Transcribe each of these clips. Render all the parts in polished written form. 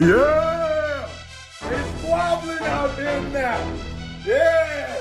Yeah! It's squabbling out there now. Yeah!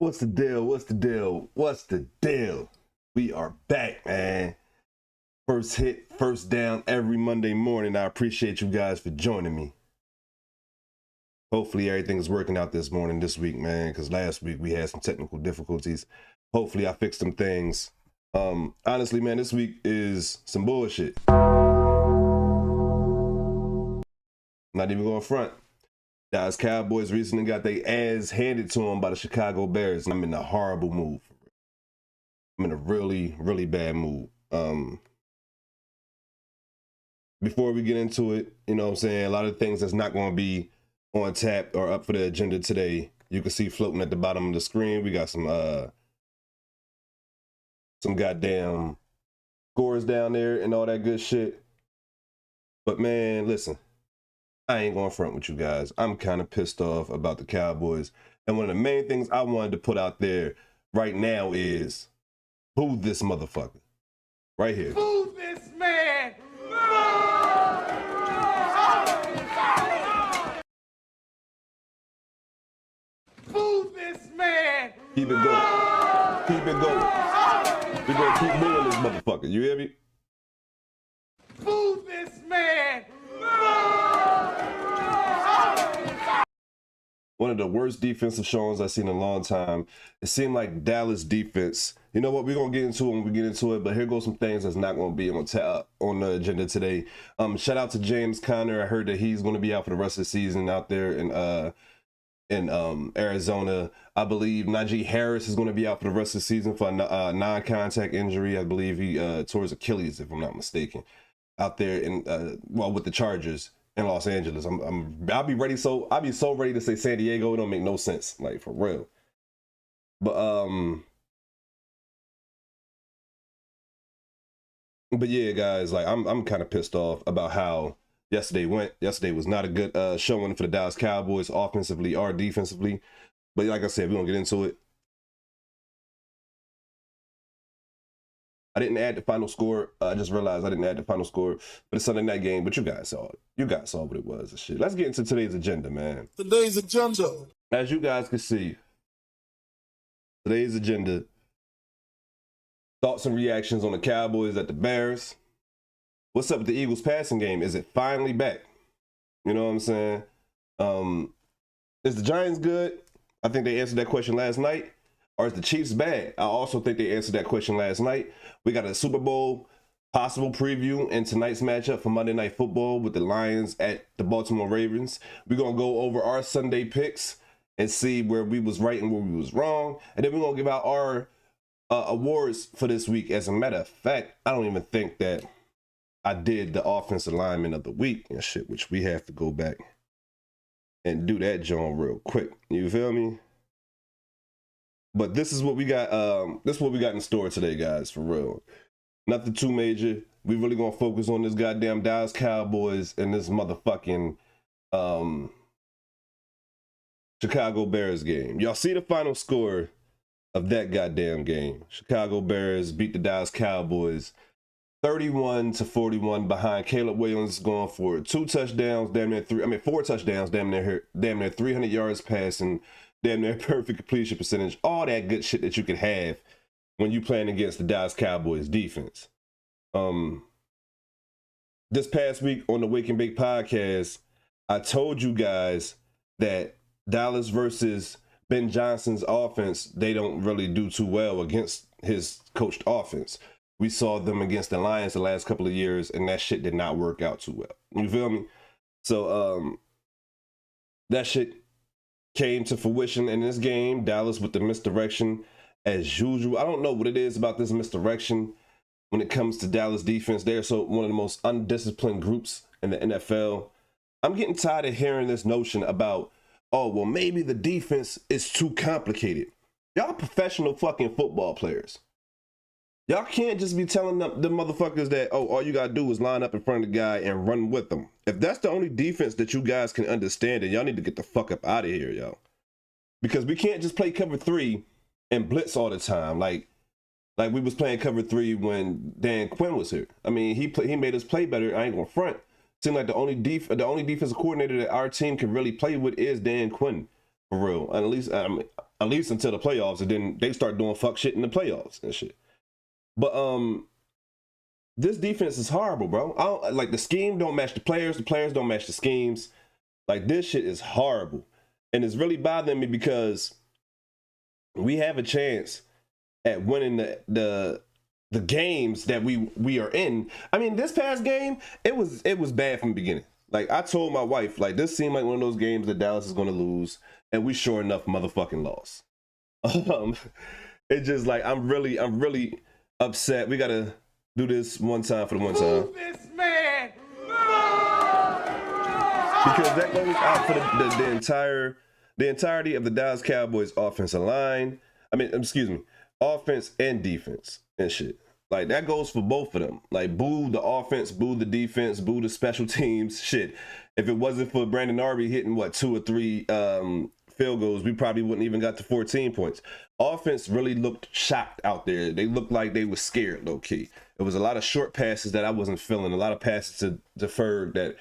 What's the deal? What's the deal? What's the deal? We are back, man. First hit, first down every Monday morning. I appreciate you guys for joining me. Hopefully everything's working out this week, man, because last week we had some technical difficulties. Hopefully I fixed some things. Honestly, man, this week is some bullshit. Not even going front. Dallas Cowboys recently got their ass handed to them by the Chicago Bears, and I'm in a horrible mood. I'm in a really, really bad mood. Before we get into it, you know what I'm saying, a lot of things that's not going to be on tap or up for the agenda today, you can see floating at the bottom of the screen. We got some goddamn scores down there and all that good shit. But man, listen, I ain't going front with you guys. I'm kind of pissed off about the Cowboys. And one of the main things I wanted to put out there right now is boo this motherfucker. Right here. Boo this man! Boo this man! Keep it going. Keep it going. We're going to keep booing this motherfucker. You hear me? Boo this man! One of the worst defensive showings I've seen in a long time. It seemed like Dallas defense. You know what? We're going to get into it when we get into it, but here goes some things that's not going to be on the agenda today. Shout out to James Conner. I heard that he's going to be out for the rest of the season out there in Arizona. I believe Najee Harris is going to be out for the rest of the season for a non-contact injury. I believe he tore his Achilles, if I'm not mistaken, out there in with the Chargers in Los Angeles. I'll be ready. I'll be so ready to say San Diego. It don't make no sense, like, for real. But yeah, guys, like I'm kind of pissed off about how yesterday went. Yesterday was not a good showing for the Dallas Cowboys offensively or defensively. But like I said, we're gonna get into it. I didn't add the final score. I just realized I didn't add the final score for the Sunday night game, but you guys saw it. You guys saw what it was and shit. Let's get into today's agenda, man. Today's agenda. As you guys can see, today's agenda Thoughts and reactions on the Cowboys at the Bears. What's up with the Eagles passing game? Is it finally back? You know what I'm saying? Is the Giants good? I think they answered that question last night. Or is the Chiefs bad? I also think they answered that question last night. We got a Super Bowl possible preview in tonight's matchup for Monday Night Football with the Lions at the Baltimore Ravens. We're going to go over our Sunday picks and see where we was right and where we was wrong. And then we're going to give out our awards for this week. As a matter of fact, I don't even think that I did the offensive lineman of the week and shit, which we have to go back and do that, John, real quick. You feel me? But this is what we got. This is what we got in store today, guys. For real, nothing too major. We really gonna focus on this goddamn Dallas Cowboys and this motherfucking Chicago Bears game. Y'all see the final score of that goddamn game? Chicago Bears beat the Dallas Cowboys 31-41 behind Caleb Williams going for 4 touchdowns, damn near 300 yards passing, damn near perfect completion percentage, all that good shit that you could have when you playing against the Dallas Cowboys defense. This past week on the Wake and Bake podcast, I told you guys that Dallas versus Ben Johnson's offense, they don't really do too well against his coached offense. We saw them against the Lions the last couple of years, and that shit did not work out too well. You feel me? So that shit came to fruition in this game. Dallas with the misdirection as usual. I don't know what it is about this misdirection when it comes to Dallas defense. They're so one of the most undisciplined groups in the NFL. I'm getting tired of hearing this notion about, oh, well, maybe the defense is too complicated. Y'all professional fucking football players. Y'all can't just be telling the motherfuckers that, oh, all you gotta do is line up in front of the guy and run with them. If that's the only defense that you guys can understand, then y'all need to get the fuck up out of here, yo. Because we can't just play cover 3 and blitz all the time. Like we was playing cover 3 when Dan Quinn was here. I mean, he made us play better. I ain't gonna front. Seemed like the only defensive coordinator that our team can really play with is Dan Quinn, for real. At least until the playoffs, and then they start doing fuck shit in the playoffs and shit. But this defense is horrible, bro. I don't, like, the scheme don't match the players don't match the schemes. Like, this shit is horrible. And it's really bothering me because we have a chance at winning the games that we are in. I mean, this past game, it was bad from the beginning. Like, I told my wife, like, this seemed like one of those games that Dallas is going to lose, and we sure enough motherfucking lost. It's just like, I'm really upset. We gotta do this one time for the one time. Move this man! Because that goes out for the entirety of the Dallas Cowboys offensive line. I mean, excuse me, offense and defense and shit. Like, that goes for both of them. Like, boo the offense, boo the defense, boo the special teams. Shit. If it wasn't for Brandon Arby hitting, 2 or 3 field goals, we probably wouldn't even got to 14 points. Offense really looked shocked out there. They looked like they were scared, low key. It was a lot of short passes that I wasn't feeling. A lot of passes to Ferg that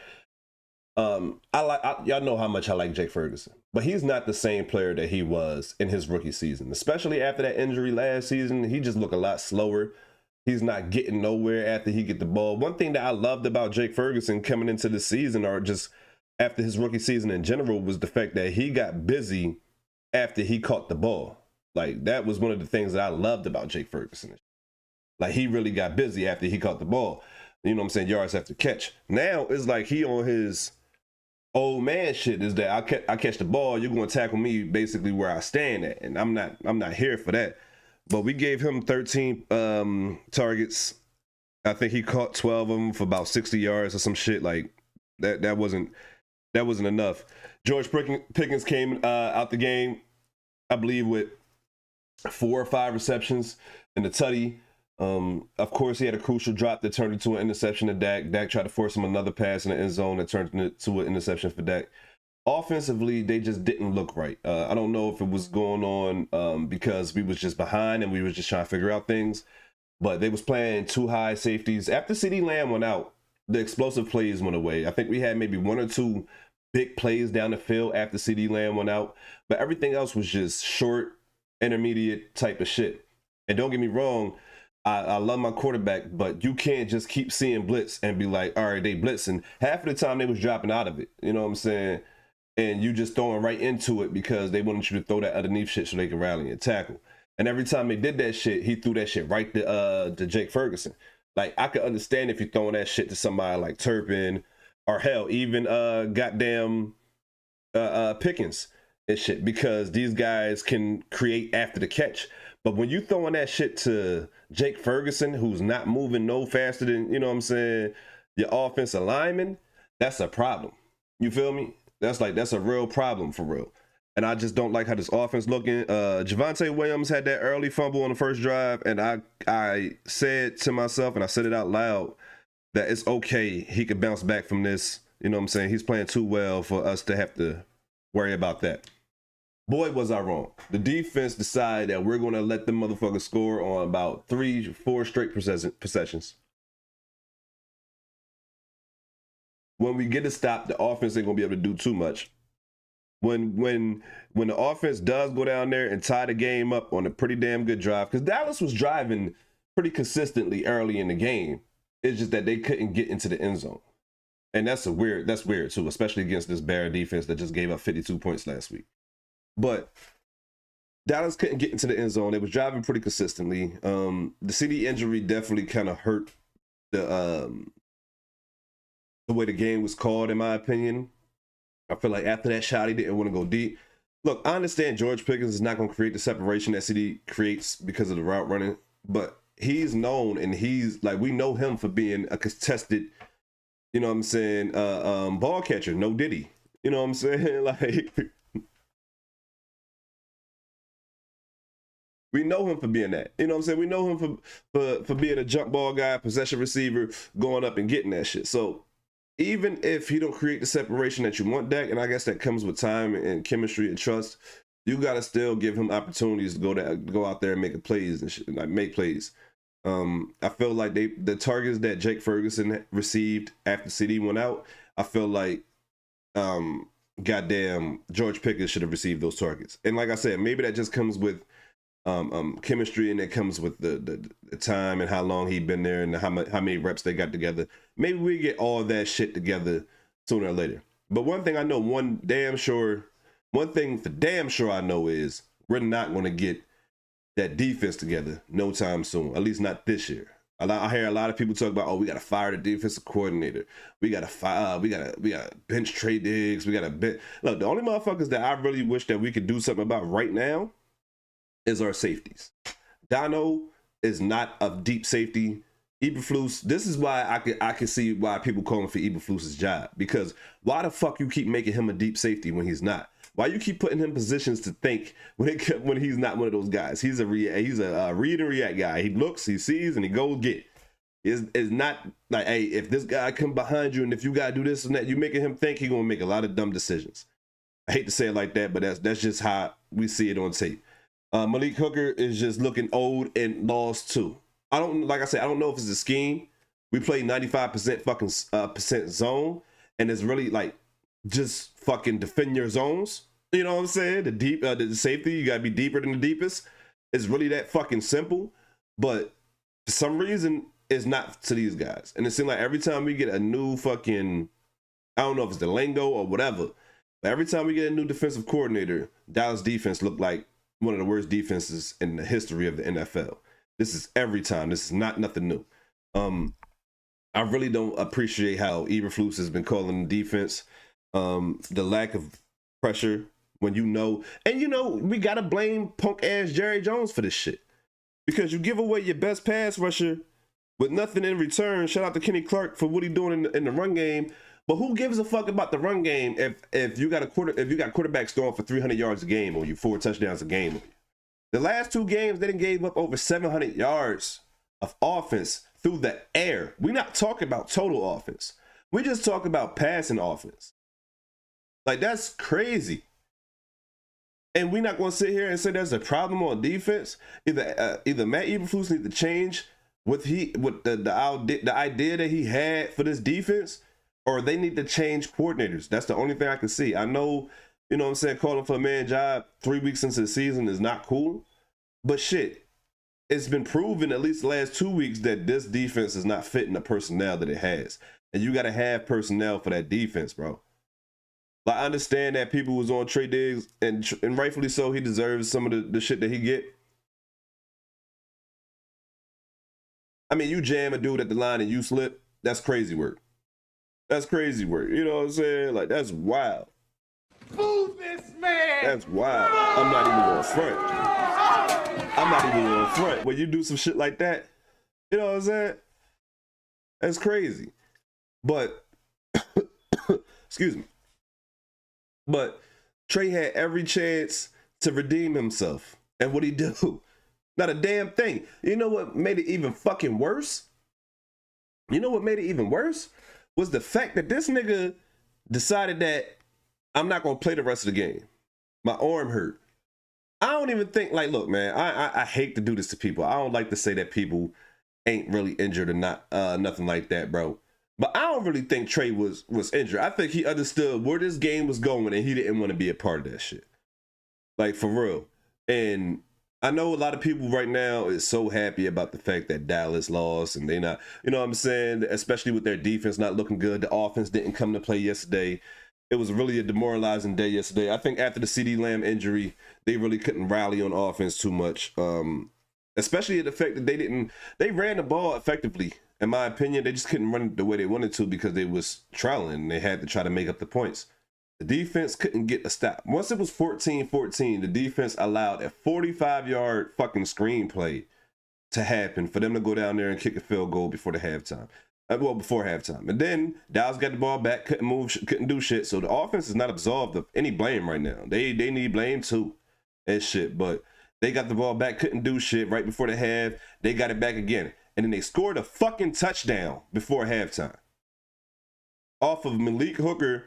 y'all know how much I like Jake Ferguson, but he's not the same player that he was in his rookie season. Especially after that injury last season, he just looked a lot slower. He's not getting nowhere after he get the ball. One thing that I loved about Jake Ferguson coming into the season, or just after his rookie season in general, was the fact that he got busy after he caught the ball. Like, that was one of the things that I loved about Jake Ferguson. Like, he really got busy after he caught the ball. You know what I'm saying? Yards after catch. Now it's like he on his old man shit, is that I catch the ball, you're going to tackle me basically where I stand at, and I'm not here for that. But we gave him 13 targets. I think he caught 12 of them for about 60 yards or some shit. Like, that wasn't enough. George Pickens came out the game, I believe, with 4 or 5 receptions in the tutty. Of course, he had a crucial drop that turned into an interception to Dak. Dak tried to force him another pass in the end zone that turned into an interception for Dak. Offensively, they just didn't look right. I don't know if it was going on because we was just behind and we was just trying to figure out things, but they was playing too high safeties. After CeeDee Lamb went out, the explosive plays went away. I think we had maybe 1 or 2 big plays down the field after CeeDee Lamb went out, but everything else was just short, intermediate type of shit. And don't get me wrong, I love my quarterback, but you can't just keep seeing blitz and be like, all right, they blitzing. Half of the time they was dropping out of it. You know what I'm saying? And you just throwing right into it because they wanted you to throw that underneath shit so they can rally and tackle. And every time they did that shit, he threw that shit right to Jake Ferguson. Like, I could understand if you're throwing that shit to somebody like Turpin or hell, even goddamn Pickens and shit, because these guys can create after the catch. But when you throwing that shit to Jake Ferguson, who's not moving no faster than, you know what I'm saying, your offensive lineman, that's a problem. You feel me? That's a real problem for real. And I just don't like how this offense looking. Javonte Williams had that early fumble on the first drive, and I said to myself, and I said it out loud, that it's okay. He could bounce back from this. You know what I'm saying? He's playing too well for us to have to worry about that. Boy, was I wrong. The defense decided that we're going to let them motherfuckers score on about 3-4 straight possessions. When we get a stop, the offense ain't going to be able to do too much. When the offense does go down there and tie the game up on a pretty damn good drive, because Dallas was driving pretty consistently early in the game. It's just that they couldn't get into the end zone. And that's weird too, especially against this Bear defense that just gave up 52 points last week. But Dallas couldn't get into the end zone. They was driving pretty consistently. The CD injury definitely kind of hurt the way the game was called, in my opinion. I feel like after that shot, he didn't want to go deep. Look, I understand George Pickens is not going to create the separation that CD creates because of the route running, but he's known, and he's like, we know him for being a contested, you know what I'm saying, ball catcher. No Diddy. You know what I'm saying? Like, we know him for being that. You know what I'm saying? We know him for being a jump ball guy, possession receiver, going up and getting that shit. So even if he don't create the separation that you want, Dak, and I guess that comes with time and chemistry and trust, you got to still give him opportunities to go out there and make plays and shit, like make plays. I feel like the targets that Jake Ferguson received after CD went out, I feel like goddamn George Pickens should have received those targets. And like I said, maybe that just comes with chemistry, and it comes with the time and how long he'd been there and how many reps they got together. Maybe we get all that shit together sooner or later. But one thing for damn sure I know is we're not going to get that defense together no time soon, at least not this year. I hear a lot of people talk about, oh, we got to fire the defensive coordinator. We got to fire, we got to bench Trey Diggs. We got to bench. Look, the only motherfuckers that I really wish that we could do something about right now is our safeties. Dono is not a deep safety. Eberflus, this is why I can see why people calling for Eberflus's job, because why the fuck you keep making him a deep safety when he's not? Why you keep putting him in positions to think when he's not one of those guys? He's a read and react guy. He looks, he sees, and he goes get. It's not like, hey, if this guy come behind you and if you gotta do this and that, you making him think he gonna make a lot of dumb decisions. I hate to say it like that, but that's just how we see it on tape. Malik Hooker is just looking old and lost too. I don't know if it's a scheme. We play 95% fucking percent zone, and it's really like just fucking defend your zones. You know what I'm saying? The safety, you gotta be deeper than the deepest. It's really that fucking simple, but for some reason it's not to these guys. And it seems like every time we get a new fucking, I don't know if it's the lingo or whatever, but every time we get a new defensive coordinator, Dallas defense look like one of the worst defenses in the history of the NFL. This is every time. This is not nothing new. I really don't appreciate how Eberflus has been calling the defense. The lack of pressure when we gotta blame punk ass Jerry Jones for this shit, because you give away your best pass rusher with nothing in return. Shout out to Kenny Clark for what he doing in the run game. But who gives a fuck about the run game if you got quarterbacks throwing for 300 yards a game on you, 4 touchdowns a game on you? The last 2 games, they done gave up over 700 yards of offense through the air. We're not talking about total offense. We just talk about passing offense. Like, that's crazy. And we're not going to sit here and say there's a problem on defense. Either Matt Eberflus needs to change the idea that he had for this defense, or they need to change coordinators. That's the only thing I can see. I know, you know what I'm saying, calling for a man job 3 weeks into the season is not cool. But shit, it's been proven at least the last 2 weeks that this defense is not fitting the personnel that it has. And you got to have personnel for that defense, bro. Like, I understand that people was on Trey Diggs, and rightfully so, he deserves some of the shit that he get. I mean, you jam a dude at the line and you slip, that's crazy work. That's crazy work. You know what I'm saying? Like, that's wild. Move this man! That's wild. I'm not even going front. I'm not even going front. When you do some shit like that, you know what I'm saying? That's crazy. But, excuse me. But Trey had every chance to redeem himself. And what'd he do? Not a damn thing. You know what made it even fucking worse? You know what made it even worse? Was the fact that this nigga decided that I'm not gonna play the rest of the game. My arm hurt. I don't even think, like, look, man, I hate to do this to people. I don't like to say that people ain't really injured or not, nothing like that, bro. But I don't really think Trey was injured. I think he understood where this game was going and he didn't want to be a part of that shit. Like, for real. And I know a lot of people right now is so happy about the fact that Dallas lost and they not, you know what I'm saying, especially with their defense not looking good. The offense didn't come to play yesterday. It was really a demoralizing day yesterday. I think after the CeeDee Lamb injury, they really couldn't rally on offense too much. Especially the fact that they ran the ball effectively. In my opinion, they just couldn't run it the way they wanted to because they was trailing. They had to try to make up the points. The defense couldn't get a stop. Once it was 14-14, the defense allowed a 45-yard fucking screenplay to happen for them to go down there and kick a field goal before the halftime. Well, before halftime. And then Dallas got the ball back, couldn't move, couldn't do shit. So the offense is not absolved of any blame right now. They need blame too and shit. But they got the ball back, couldn't do shit right before the half. They got it back again. And then they scored a fucking touchdown before halftime. Off of Malik Hooker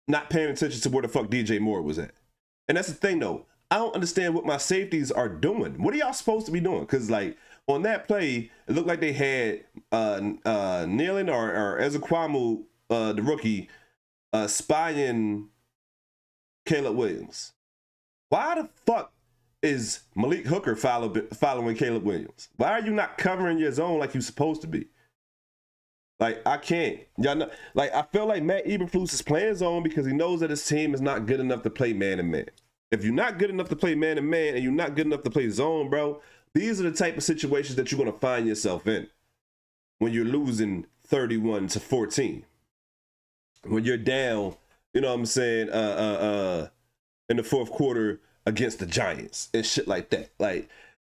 not paying attention to where the fuck DJ Moore was at. And that's the thing though. I don't understand what my safeties are doing. What are y'all supposed to be doing? Because like on that play, it looked like they had Nealon or Ezekwamu, the rookie, spying Caleb Williams. Why the fuck is Malik Hooker following Caleb Williams? Why are you not covering your zone like you're supposed to be? Like, I can't. Y'all know, like, I feel like Matt Eberflus is playing zone because he knows that his team is not good enough to play man-to-man. If you're not good enough to play man-to-man and you're not good enough to play zone, bro, these are the type of situations that you're going to find yourself in when you're losing 31-14. When you're down, you know what I'm saying, in the fourth quarter against the Giants and shit like that. Like,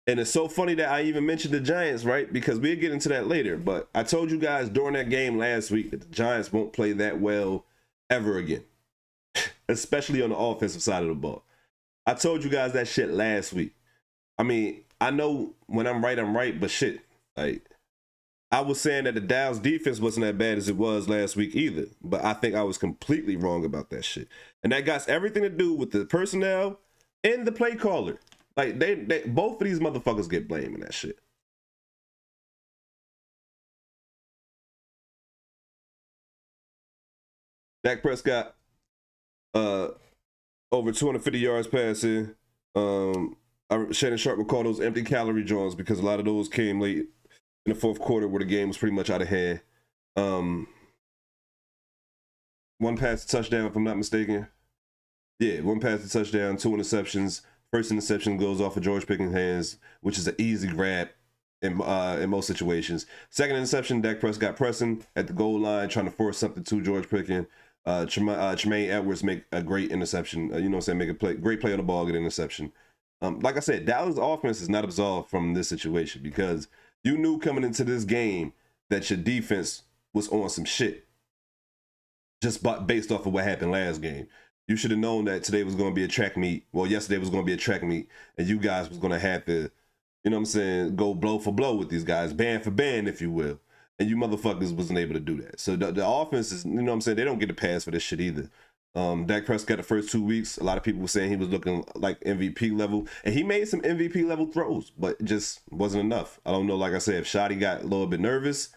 and it's so funny that I even mentioned the Giants, right? Because we'll get into that later. But I told you guys during that game last week that the Giants won't play that well ever again, especially on the offensive side of the ball. I told you guys that shit last week. I mean, I know when I'm right, but shit, like, I was saying that the Dallas defense wasn't as bad as it was last week either. But I think I was completely wrong about that shit. And that got everything to do with the personnel and the play caller. Like, they both of these motherfuckers get blamed in that shit. Dak Prescott, over 250 yards passing. Shannon Sharp would call those empty calorie joints because a lot of those came late in the fourth quarter where the game was pretty much out of hand. One pass to touchdown, if I'm not mistaken. Yeah, one pass to touchdown, 2 interceptions. First interception goes off of George Pickens' hands, which is an easy grab in most situations. Second interception, Dak Prescott pressing at the goal line, trying to force something to George Pickens. Tremaine Edwards make a great interception. You know what I'm saying? Make a great play on the ball, get an interception. Like I said, Dallas' offense is not absolved from this situation because you knew coming into this game that your defense was on some shit just based off of what happened last game. You should have known that today was going to be a track meet. Well, yesterday was going to be a track meet, and you guys was going to have to, you know what I'm saying, go blow for blow with these guys, band for band, if you will. And you motherfuckers wasn't able to do that. So the offense is, you know what I'm saying, they don't get a pass for this shit either. Dak Prescott the first 2 weeks, a lot of people were saying he was looking like MVP level, and he made some MVP level throws, but it just wasn't enough. I don't know, like I said, if Shotty got a little bit nervous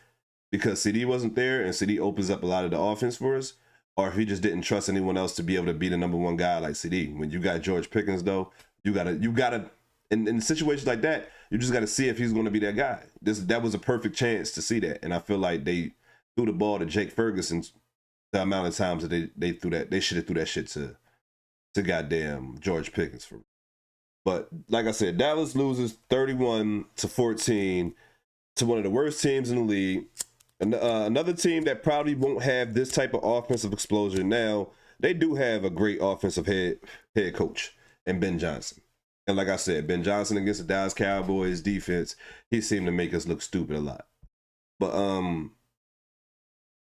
because CD wasn't there, and CD opens up a lot of the offense for us, or if he just didn't trust anyone else to be able to be the number one guy like CD. When you got George Pickens, though, you gotta in situations like that, You just got to see if he's going to be that guy. That was a perfect chance to see that, and I feel like they threw the ball to Jake Ferguson the amount of times that they threw that. They should have threw that shit to goddamn George Pickens for. But like I said, Dallas loses 31-14 to one of the worst teams in the league. Another team that probably won't have this type of offensive explosion. Now, they do have a great offensive head coach in Ben Johnson. And like I said, Ben Johnson against the Dallas Cowboys defense, he seemed to make us look stupid a lot. But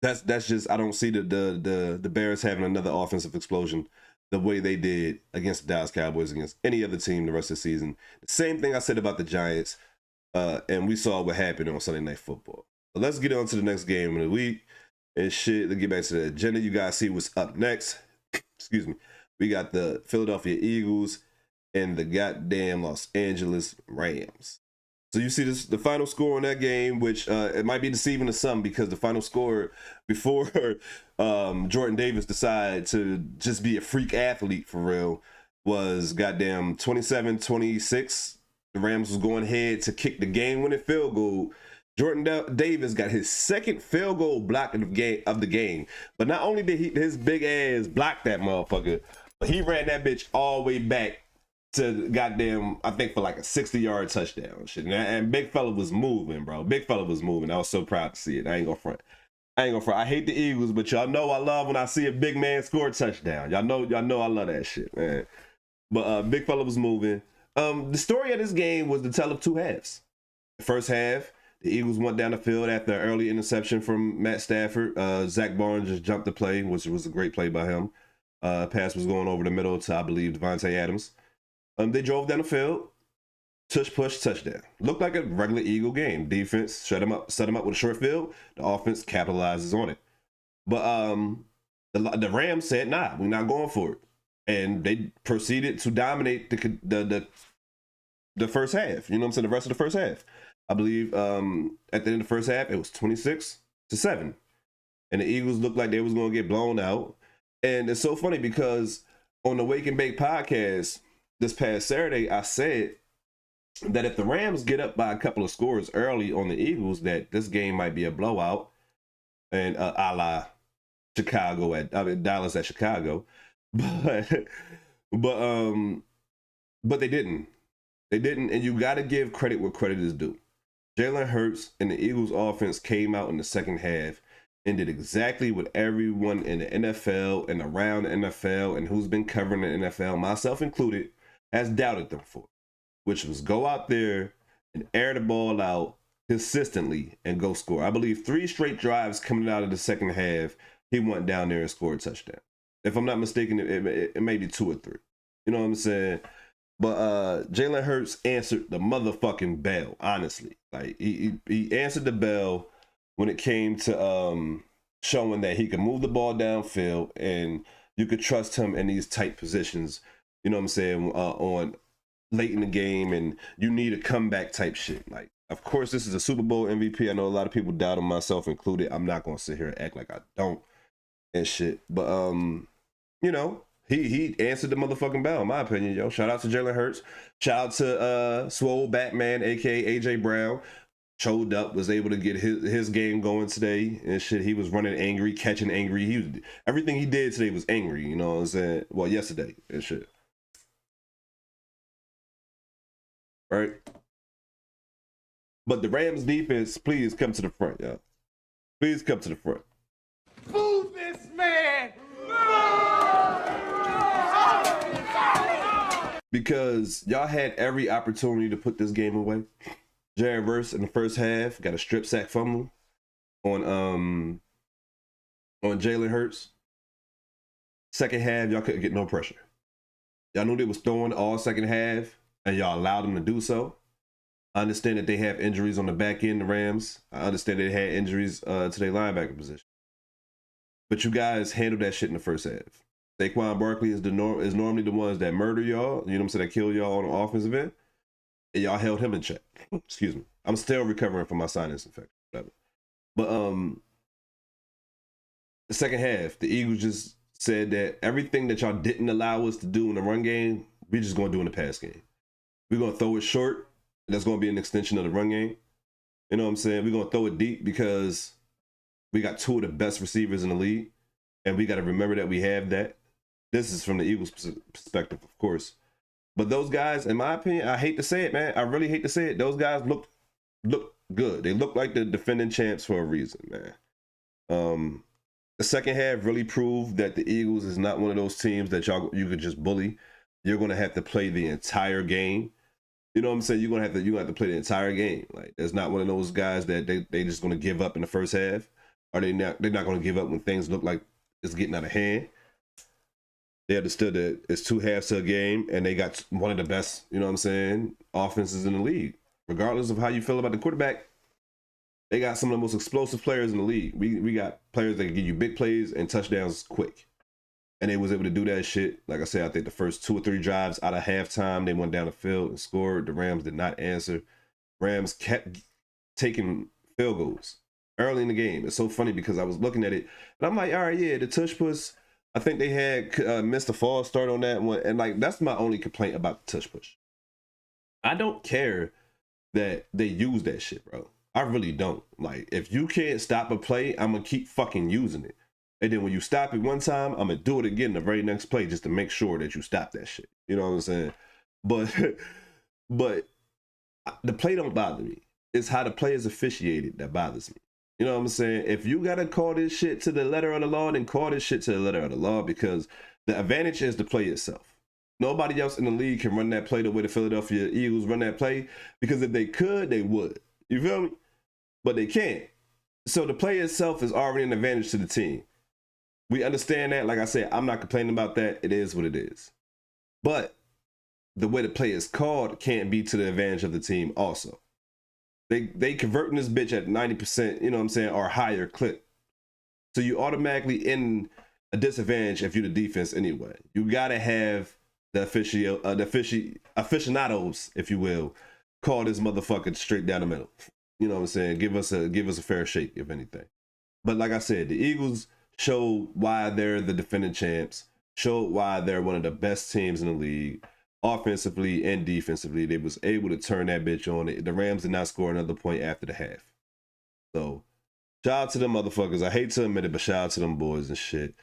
that's just, I don't see the Bears having another offensive explosion the way they did against the Dallas Cowboys, against any other team the rest of the season. The same thing I said about the Giants, and we saw what happened on Sunday Night Football. But let's get on to the next game of the week and shit. Let's get back to the agenda. You guys see what's up next. Excuse me. We got the Philadelphia Eagles and the goddamn Los Angeles Rams. So you see the final score on that game, which it might be deceiving to some because the final score before Jordan Davis decided to just be a freak athlete for real was goddamn 27-26. The Rams was going ahead to kick the game-winning field goal. Jordan Davis got his second field goal block of the game. But not only did his big ass block that motherfucker, but he ran that bitch all the way back to goddamn, I think for like a 60-yard touchdown shit. And big fella was moving, bro. Big fella was moving. I was so proud to see it. I ain't gonna front. I hate the Eagles, but y'all know I love when I see a big man score a touchdown. Y'all know I love that shit, man. But big fella was moving. The story of this game was the tale of two halves. The first half, the Eagles went down the field after an early interception from Matt Stafford. Zach Barnes just jumped the play, which was a great play by him. Pass was going over the middle to, I believe, Devontae Adams. They drove down the field, tush push, touchdown. Looked like a regular Eagle game. Defense set them up with a short field. The offense capitalizes on it. But the Rams said, nah, we're not going for it. And they proceeded to dominate the first half. You know what I'm saying? The rest of the first half. I believe at the end of the first half, it was 26-7. And the Eagles looked like they was going to get blown out. And it's so funny because on the Wake and Bake podcast this past Saturday, I said that if the Rams get up by a couple of scores early on the Eagles, that this game might be a blowout. And a la Dallas at Chicago. But they didn't. They didn't, and you got to give credit where credit is due. Jalen Hurts and the Eagles offense came out in the second half and did exactly what everyone in the NFL and around the NFL and who's been covering the NFL, myself included, has doubted them for, which was go out there and air the ball out consistently and go score. I believe 3 straight drives coming out of the second half, he went down there and scored a touchdown. If I'm not mistaken, it may be 2 or 3. You know what I'm saying? But Jalen Hurts answered the motherfucking bell, honestly. Like, he answered the bell when it came to showing that he could move the ball downfield and you could trust him in these tight positions, you know what I'm saying, on late in the game, and you need a comeback type shit. Like, of course, this is a Super Bowl MVP. I know a lot of people doubt him, myself included. I'm not going to sit here and act like I don't and shit. But, you know, he answered the motherfucking bell, in my opinion, yo. Shout out to Jalen Hurts. Shout out to Swole Batman, a.k.a. AJ Brown. Showed up, was able to get his game going today and shit. He was running angry, catching angry. Everything he did today was angry, you know what I'm saying? Well, yesterday and shit. Right? But the Rams defense, please come to the front, yo. Please come to the front. Move this man! Because y'all had every opportunity to put this game away. Jared Verse in the first half got a strip sack fumble on Jalen Hurts. Second half, y'all couldn't get no pressure. Y'all knew they was throwing all second half, and y'all allowed them to do so. I understand that they have injuries on the back end, the Rams. I understand they had injuries to their linebacker position. But you guys handled that shit in the first half. Saquon Barkley is normally the ones that murder y'all, you know what I'm saying, that kill y'all on the offensive end. And y'all held him in check. Excuse me. I'm still recovering from my sinus infection. Whatever. But the second half, the Eagles just said that everything that y'all didn't allow us to do in the run game, we're just going to do in the pass game. We're going to throw it short. That's going to be an extension of the run game. You know what I'm saying? We're going to throw it deep because we got two of the best receivers in the league. And we got to remember that we have that. This is from the Eagles' perspective, of course. But those guys, in my opinion, I hate to say it, man. I really hate to say it. Those guys look good. They look like the defending champs for a reason, man. The second half really proved that the Eagles is not one of those teams that you could just bully. You're going to have to play the entire game. You know what I'm saying? You're going to have to play the entire game. Like, there's not one of those guys that they just going to give up in the first half. Or they're not going to give up when things look like it's getting out of hand. They understood that it's 2 halves to a game, and they got one of the best, you know what I'm saying, offenses in the league. Regardless of how you feel about the quarterback, they got some of the most explosive players in the league. We got players that can give you big plays and touchdowns quick. And they was able to do that shit. Like I said, I think the first 2 or 3 drives out of halftime, they went down the field and scored. The Rams did not answer. Rams kept taking field goals early in the game. It's so funny because I was looking at it, and I'm like, all right, yeah, the tush push. I think they had missed a false start on that one. And, like, that's my only complaint about the tush push. I don't care that they use that shit, bro. I really don't. Like, if you can't stop a play, I'm going to keep fucking using it. And then when you stop it one time, I'm going to do it again the very next play just to make sure that you stop that shit. You know what I'm saying? But the play don't bother me. It's how the play is officiated that bothers me. You know what I'm saying? If you got to call this shit to the letter of the law, then call this shit to the letter of the law, because the advantage is the play itself. Nobody else in the league can run that play the way the Philadelphia Eagles run that play, because if they could, they would. You feel me? But they can't. So the play itself is already an advantage to the team. We understand that. Like I said, I'm not complaining about that. It is what it is. But the way the play is called can't be to the advantage of the team also. They converting this bitch at 90%, you know what I'm saying, or higher clip. So you automatically in a disadvantage if you're the defense anyway. You got to have the aficionados, if you will, call this motherfucker straight down the middle. You know what I'm saying? Give us a fair shake, if anything. But like I said, the Eagles showed why they're the defending champs, showed why they're one of the best teams in the league, offensively and defensively. They was able to turn that bitch on. The Rams did not score another point after the half. So shout out to them motherfuckers. I hate to admit it, but shout out to them boys and shit.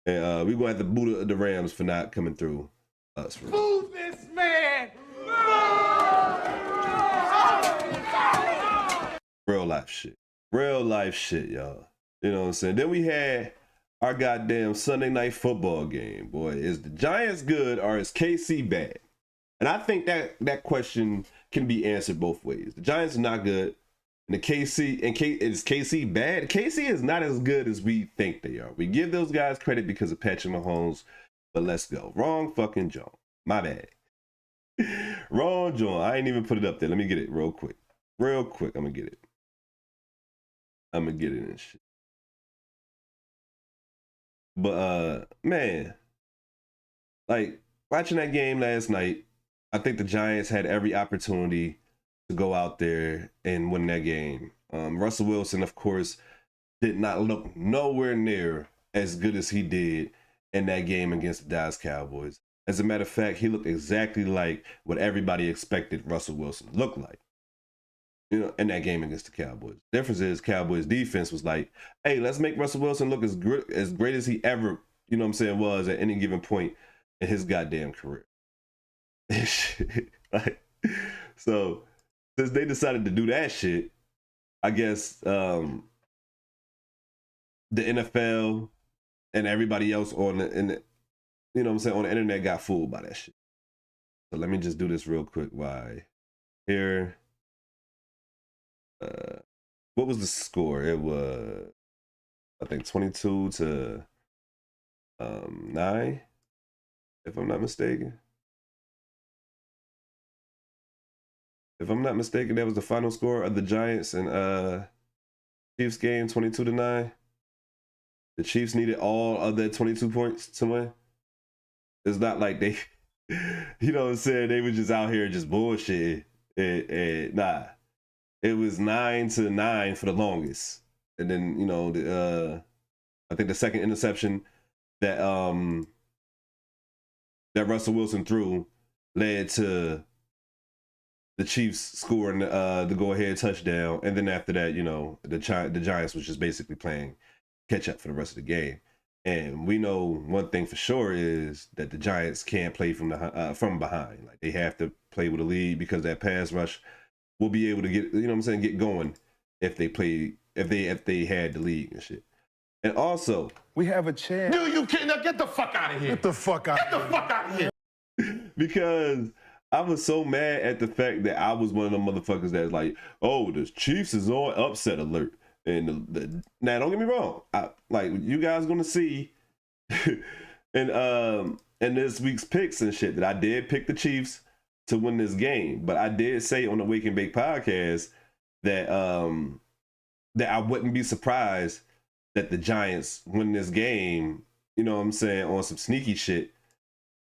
And we're going to have to boo the Rams for not coming through us. Boo this man! Real life shit. Real life shit, y'all. You know what I'm saying? Then we had our goddamn Sunday night football game, boy. Is the Giants good or is KC bad? And I think that question can be answered both ways. The Giants are not good. And is KC bad? KC is not as good as we think they are. We give those guys credit because of Patrick Mahomes, but let's go. Wrong fucking John. My bad. Wrong John. I ain't even put it up there. Let me get it real quick. Real quick. I'm going to get it. I'm going to get it and shit. But, man, like, watching that game last night, I think the Giants had every opportunity to go out there and win that game. Russell Wilson, of course, did not look nowhere near as good as he did in that game against the Dallas Cowboys. As a matter of fact, he looked exactly like what everybody expected Russell Wilson to look like, you know, in that game against the Cowboys. The difference is Cowboys defense was like, hey, let's make Russell Wilson look as great as he ever, you know what I'm saying, was at any given point in his goddamn career. Like, so since they decided to do that shit, I guess the NFL and everybody else on the you know what I'm saying, on the internet got fooled by that shit. So let me just do this real quick. Why here? What was the score? It was, I think, 22-9, if I'm not mistaken. If I'm not mistaken, that was the final score of the Giants and Chiefs game, 22-9. The Chiefs needed all of their 22 points to win. It's not like they, you know what I'm saying, they were just out here just bullshitting. Nah. It was 9-9 for the longest. And then, you know, I think the second interception that that Russell Wilson threw led to the Chiefs scoring the go-ahead touchdown, and then after that, you know, the Giants was just basically playing catch up for the rest of the game. And we know one thing for sure is that the Giants can't play from behind. Like, they have to play with a lead, because that pass rush will be able to get, you know what I'm saying, get going if they had the lead and shit. And also, We have a chance. Dude, you can't. Now get the fuck out of here. Get the fuck out. Get the fuck out of here. because I was so mad at the fact that I was one of them motherfuckers that's like, oh, the Chiefs is on upset alert. And now, don't get me wrong, like, you guys gonna see in this week's picks and shit that I did pick the Chiefs to win this game. But I did say on the Wake and Bake podcast that that I wouldn't be surprised that the Giants win this game, you know what I'm saying, on some sneaky shit,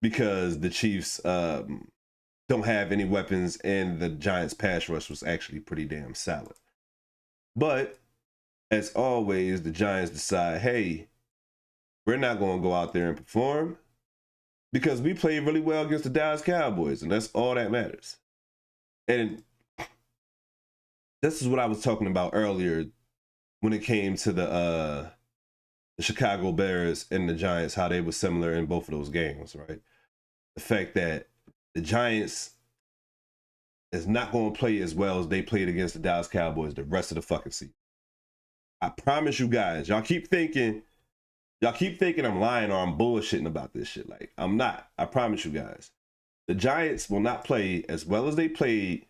because the Chiefs don't have any weapons, and the Giants pass rush was actually pretty damn solid. But as always, the Giants decide, hey, we're not going to go out there and perform, because we played really well against the Dallas Cowboys, and that's all that matters. And this is what I was talking about earlier when it came to the Chicago Bears and the Giants, how they were similar in both of those games, right? The fact that the Giants is not going to play as well as they played against the Dallas Cowboys the rest of the fucking season. I promise you guys, y'all keep thinking I'm lying or I'm bullshitting about this shit. Like, I'm not. I promise you guys. The Giants will not play as well as they played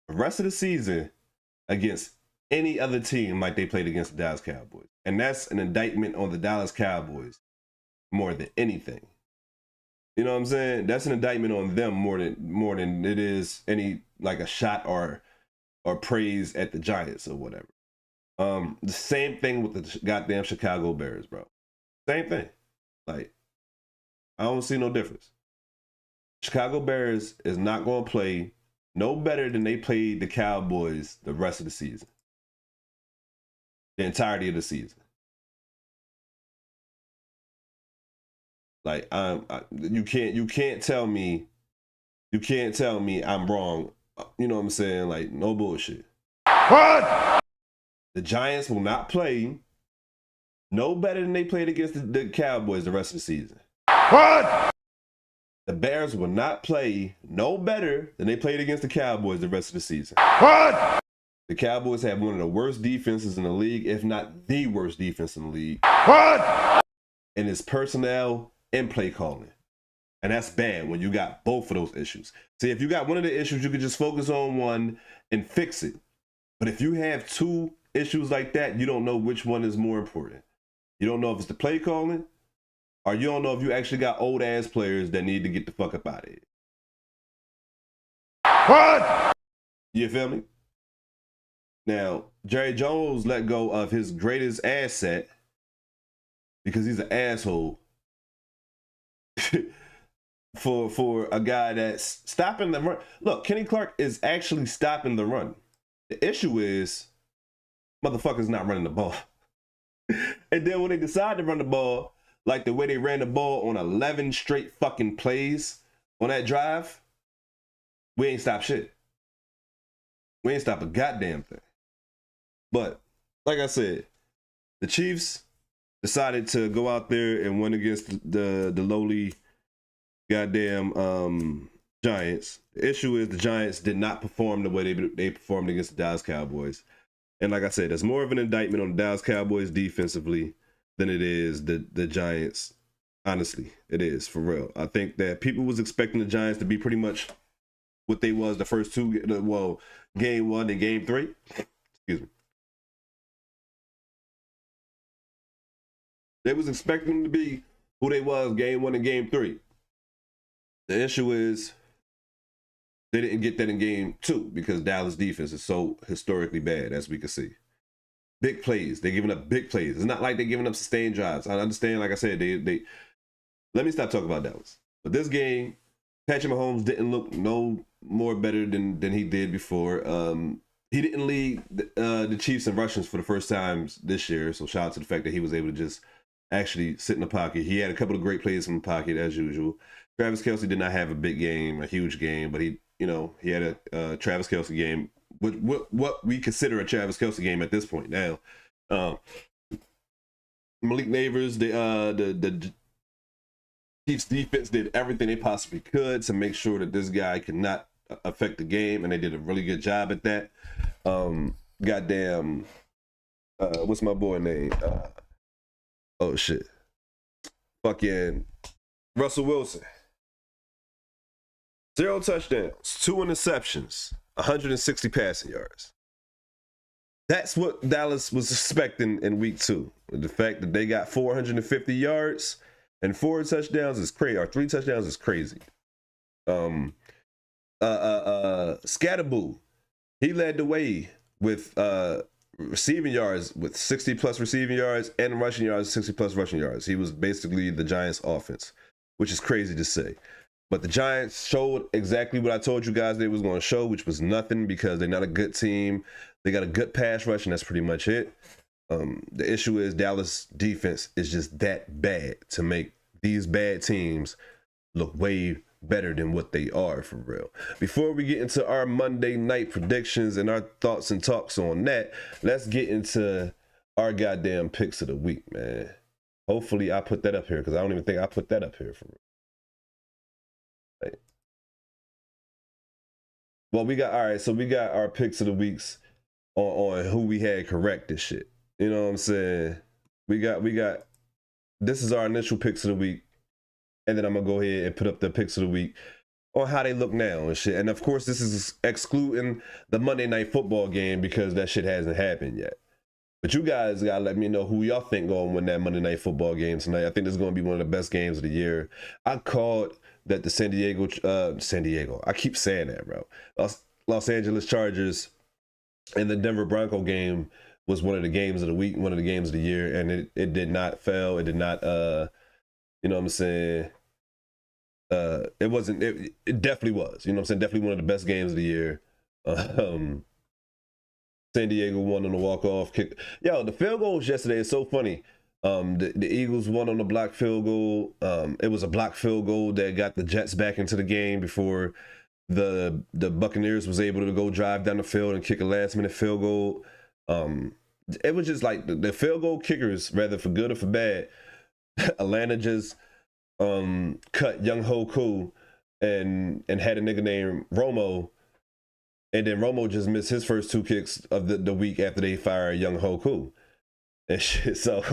the rest of the season against any other team like they played against the Dallas Cowboys. And that's an indictment on the Dallas Cowboys more than anything. You know what I'm saying? That's an indictment on them more than it is any, like, a shot or praise at the Giants or whatever. The same thing with the goddamn Chicago Bears, bro. Same thing. Like, I don't see no difference. Chicago Bears is not going to play no better than they played the Cowboys the rest of the season. The entirety of the season. Like, you can't tell me I'm wrong. You know what I'm saying? Like, no bullshit. What? The Giants will not play no better than they played against the Cowboys the rest of the season. What? The Bears will not play no better than they played against the Cowboys the rest of the season. What? The Cowboys have one of the worst defenses in the league, if not the worst defense in the league. What? And it's personnel and play calling. And that's bad when you got both of those issues. See, if you got one of the issues, you can just focus on one and fix it. But if you have two issues like that, you don't know which one is more important. You don't know if it's the play calling, or you don't know if you actually got old ass players that need to get the fuck up out of it. What? You feel me? Now, Jerry Jones let go of his greatest asset because he's an asshole for a guy that's stopping the run. Look, Kenny Clark is actually stopping the run. The issue is motherfuckers not running the ball. And then when they decide to run the ball, like the way they ran the ball on 11 straight fucking plays on that drive, we ain't stop shit. We ain't stop a goddamn thing. But like I said, the Chiefs decided to go out there and win against the lowly goddamn Giants. The issue is the Giants did not perform the way they performed against the Dallas Cowboys. And like I said, that's more of an indictment on the Dallas Cowboys defensively than it is the Giants. Honestly, it is, for real. I think that people was expecting the Giants to be pretty much what they was the first two, well, game 1 and game 3. Excuse me. They was expecting them to be who they was game 1 and game 3. The issue is they didn't get that in game 2 because Dallas defense is so historically bad, as we can see. Big plays. They're giving up big plays. It's not like they're giving up sustained drives. I understand, like I said, they let me stop talking about Dallas. But this game, Patrick Mahomes didn't look no more better than he did before. He didn't lead the Chiefs in rushes for the first time this year, so shout out to the fact that he was able to just actually sit in the pocket. He had a couple of great plays from the pocket, as usual. Travis Kelce did not have a big game, a huge game, but he You know, he had a Travis Kelce game, what we consider a Travis Kelce game at this point now. Malik Neighbors, the Chiefs defense did everything they possibly could to make sure that this guy could not affect the game, and they did a really good job at that. Goddamn, what's my boy name? Oh shit, fucking Russell Wilson. 0 touchdowns, 2 interceptions, 160 passing yards. That's what Dallas was expecting in week 2. The fact that they got 450 yards and 4 touchdowns is crazy, or 3 touchdowns is crazy. Scatterboo, he led the way with receiving yards, with 60 plus receiving yards, and rushing yards, 60 plus rushing yards. He was basically the Giants offense, which is crazy to say. But the Giants showed exactly what I told you guys they was going to show, which was nothing, because they're not a good team. They got a good pass rush, and that's pretty much it. The issue is Dallas defense is just that bad to make these bad teams look way better than what they are, for real. Before we get into our Monday night predictions and our thoughts and talks on that, let's get into our goddamn picks of the week, man. Hopefully I put that up here, because I don't even think I put that up here, for real. Well, we got, all right, so we got our picks of the weeks on who we had correct this shit. You know what I'm saying? We got, this is our initial picks of the week, and then I'm gonna go ahead and put up the picks of the week on how they look now and shit. And of course, this is excluding the Monday Night Football game, because that shit hasn't happened yet. But you guys gotta let me know who y'all think gonna win that Monday Night Football game tonight. I think this is gonna be one of the best games of the year. I called that the San Diego, I keep saying that, bro. Los Angeles Chargers and the Denver Bronco game was one of the games of the week, one of the games of the year, and it did not fail. It did not, you know what I'm saying? It wasn't, it definitely was, you know what I'm saying? Definitely one of the best games of the year. San Diego won on the walk-off kick. Yo, the field goals yesterday is so funny. The Eagles won on the blocked field goal. It was a blocked field goal that got the Jets back into the game before the Buccaneers was able to go drive down the field and kick a last-minute field goal. It was just like the field goal kickers, rather for good or for bad, Atlanta just cut Young Ho Koo and had a nigga named Romo, and then Romo just missed his first 2 kicks of the week after they fired Young Ho Koo. And shit, so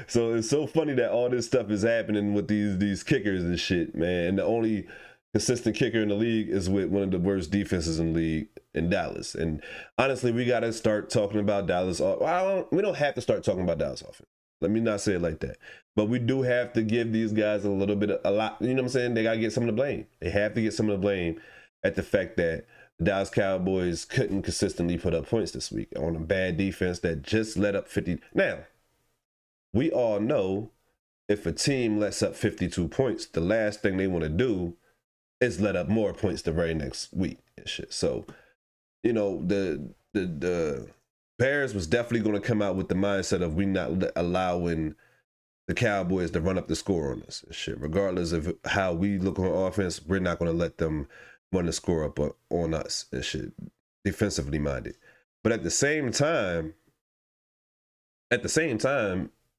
it's so funny that all this stuff is happening with these kickers and shit, man. And the only consistent kicker in the league is with one of the worst defenses in the league, in Dallas. And honestly, we got to start talking about Dallas. Well, we don't have to start talking about Dallas offense. Let me not say it like that. But we do have to give these guys a lot. You know what I'm saying? They got to get some of the blame. They have to get some of the blame at the fact that the Dallas Cowboys couldn't consistently put up points this week on a bad defense that just let up 50. Now, we all know if a team lets up 52 points, the last thing they want to do is let up more points the very next week and shit. So, you know, the Bears was definitely going to come out with the mindset of we not allowing the Cowboys to run up the score on us and shit. Regardless of how we look on offense, we're not going to let them run the score up on us and shit, defensively minded. But at the same time,